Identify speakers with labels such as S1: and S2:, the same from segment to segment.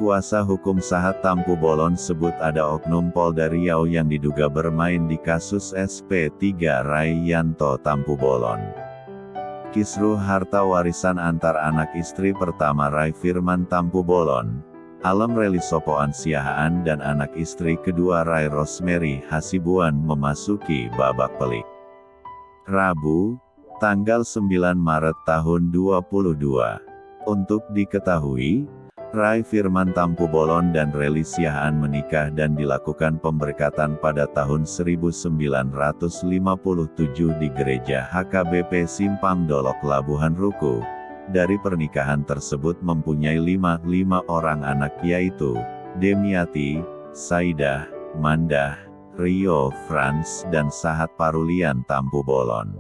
S1: Kuasa hukum Sahat Tampu Bolon sebut ada oknum Polda Riau yang diduga bermain di kasus SP3 Rai Yanto Tampu Bolon. Kisruh harta warisan antar anak istri pertama Rai Firman Tampu Bolon, Alem Reli Sopoan Siahaan dan anak istri kedua Rai Rosemary Hasibuan memasuki babak pelik. Rabu, tanggal 9 Maret tahun 2022. Untuk diketahui, Rai Firman Tampu Bolon dan Reli Siahaan menikah dan dilakukan pemberkatan pada tahun 1957 di Gereja HKBP Simpang Dolok Labuhan Ruku. Dari pernikahan tersebut mempunyai lima orang anak yaitu, Demiati, Saidah, Mandah, Rio Franz dan Sahat Parulian Tampu Bolon.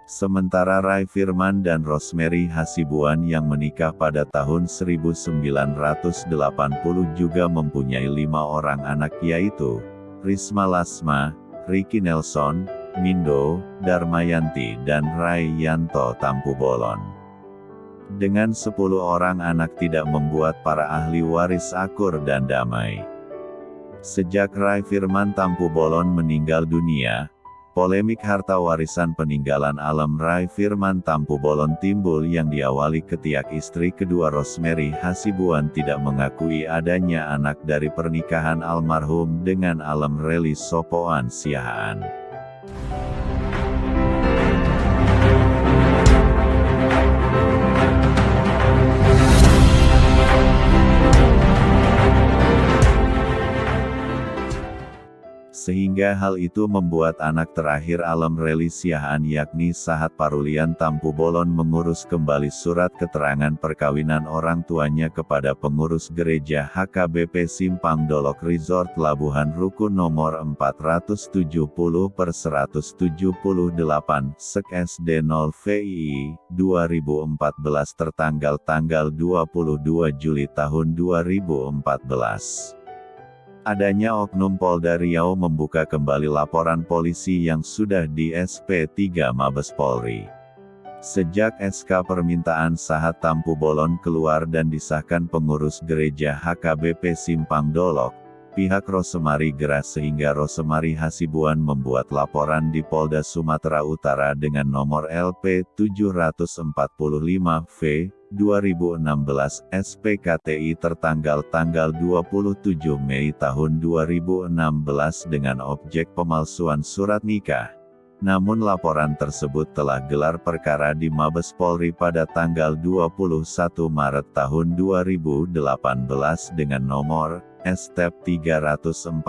S1: Sementara Rai Firman dan Rosemary Hasibuan yang menikah pada tahun 1980 juga mempunyai 5 orang anak yaitu, Risma Lasma, Ricky Nelson, Mindo, Darmayanti dan Rai Yanto Tampu Bolon. Dengan 10 orang anak tidak membuat para ahli waris akur dan damai. Sejak Rai Firman Tampu Bolon meninggal dunia, polemik harta warisan peninggalan Alem Rai Firman Tampu Bolon timbul yang diawali ketika istri kedua Rosemary Hasibuan tidak mengakui adanya anak dari pernikahan almarhum dengan Alem Reli Sopoan Siahaan. Sehingga hal itu membuat anak terakhir Alem Reli Siahaan yakni Sahat Parulian Tampu Bolon mengurus kembali surat keterangan perkawinan orang tuanya kepada pengurus gereja HKBP Simpang Dolok Resort Labuhan Ruku nomor 470/178 Sek SD 0 VII 2014 tertanggal tanggal 22 Juli tahun 2014. Adanya oknum Polda Riau membuka kembali laporan polisi yang sudah di SP3 Mabes Polri. Sejak SK permintaan Sahat Tampu Bolon keluar dan disahkan pengurus gereja HKBP Simpang Dolok, pihak Rosemary gerah sehingga Rosemary Hasibuan membuat laporan di Polda Sumatera Utara dengan nomor LP 745V 2016 SPKTI tertanggal tanggal 27 Mei tahun 2016 dengan objek pemalsuan surat nikah. Namun laporan tersebut telah gelar perkara di Mabes Polri pada tanggal 21 Maret tahun 2018 dengan nomor Step 342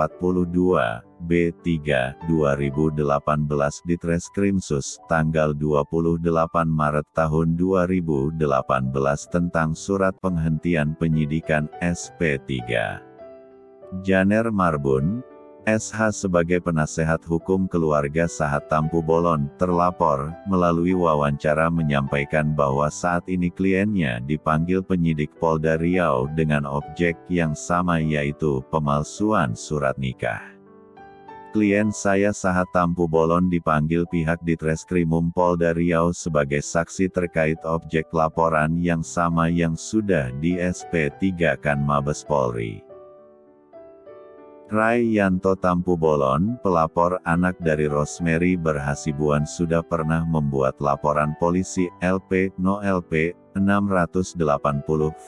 S1: B3 2018 di Treskrimsus tanggal 28 Maret tahun 2018 tentang surat penghentian penyidikan SP3. Janer Marbun, SH sebagai penasehat hukum keluarga Sahat Tampu Bolon, terlapor, melalui wawancara menyampaikan bahwa saat ini kliennya dipanggil penyidik Polda Riau dengan objek yang sama yaitu pemalsuan surat nikah. Klien saya Sahat Tampu Bolon dipanggil pihak di Treskrimum Polda Riau sebagai saksi terkait objek laporan yang sama yang sudah di SP3-kan Mabes Polri. Rai Yanto Tampu Bolon, pelapor anak dari Rosemary Hasibuan sudah pernah membuat laporan polisi LP No LP 680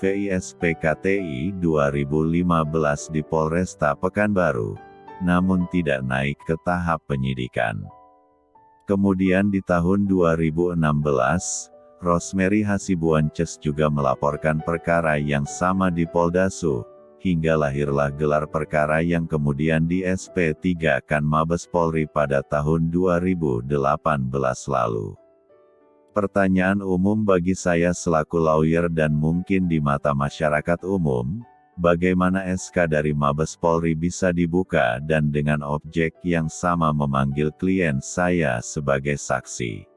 S1: VISPKTI 2015 di Polresta Pekanbaru, namun tidak naik ke tahap penyidikan. Kemudian di tahun 2016, Rosemary Hasibuan juga melaporkan perkara yang sama di Poldasu, hingga lahirlah gelar perkara yang kemudian di SP3-kan Mabes Polri pada tahun 2018 lalu. Pertanyaan umum bagi saya selaku lawyer dan mungkin di mata masyarakat umum, bagaimana SK dari Mabes Polri bisa dibuka dan dengan objek yang sama memanggil klien saya sebagai saksi?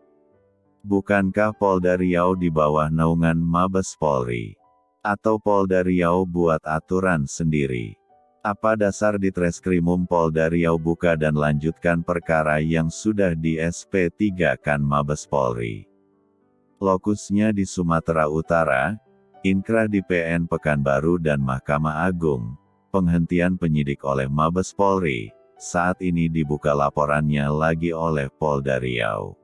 S1: Bukankah Polda Riau di bawah naungan Mabes Polri? Atau Polda Riau buat aturan sendiri? Apa dasar di Treskrimum Polda Riau buka dan lanjutkan perkara yang sudah di SP3-kan Mabes Polri? Lokusnya di Sumatera Utara, Inkrah di PN Pekanbaru dan Mahkamah Agung. Penghentian penyidik oleh Mabes Polri. Saat ini dibuka laporannya lagi oleh Polda Riau.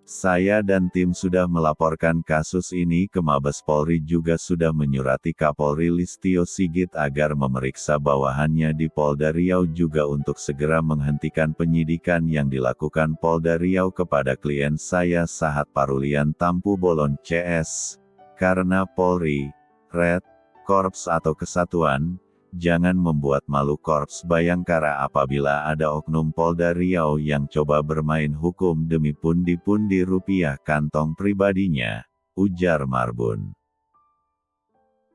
S1: Saya dan tim sudah melaporkan kasus ini ke Mabes Polri, juga sudah menyurati Kapolri Listio Sigit agar memeriksa bawahannya di Polda Riau juga untuk segera menghentikan penyidikan yang dilakukan Polda Riau kepada klien saya Sahat Parulian Tampu Bolon CS. Karena Polri, Red Korps atau Kesatuan, jangan membuat malu Korps Bayangkara apabila ada oknum Polda Riau yang coba bermain hukum demi pundi-pundi rupiah kantong pribadinya, ujar Marbun.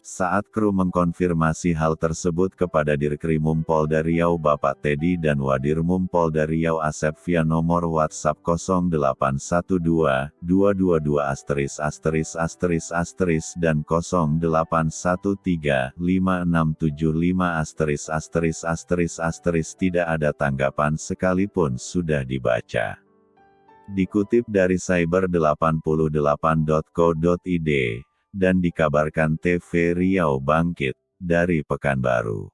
S1: Saat kru mengkonfirmasi hal tersebut kepada Dirkrimum Polda Riau Bapak Teddy dan Wadirmum Polda Riau Asep via nomor WhatsApp 0812 222 * dan 0813 5675 * tidak ada tanggapan sekalipun sudah dibaca. Dikutip dari cyber88.co.id, dan dikabarkan TV Riau Bangkit, dari Pekanbaru.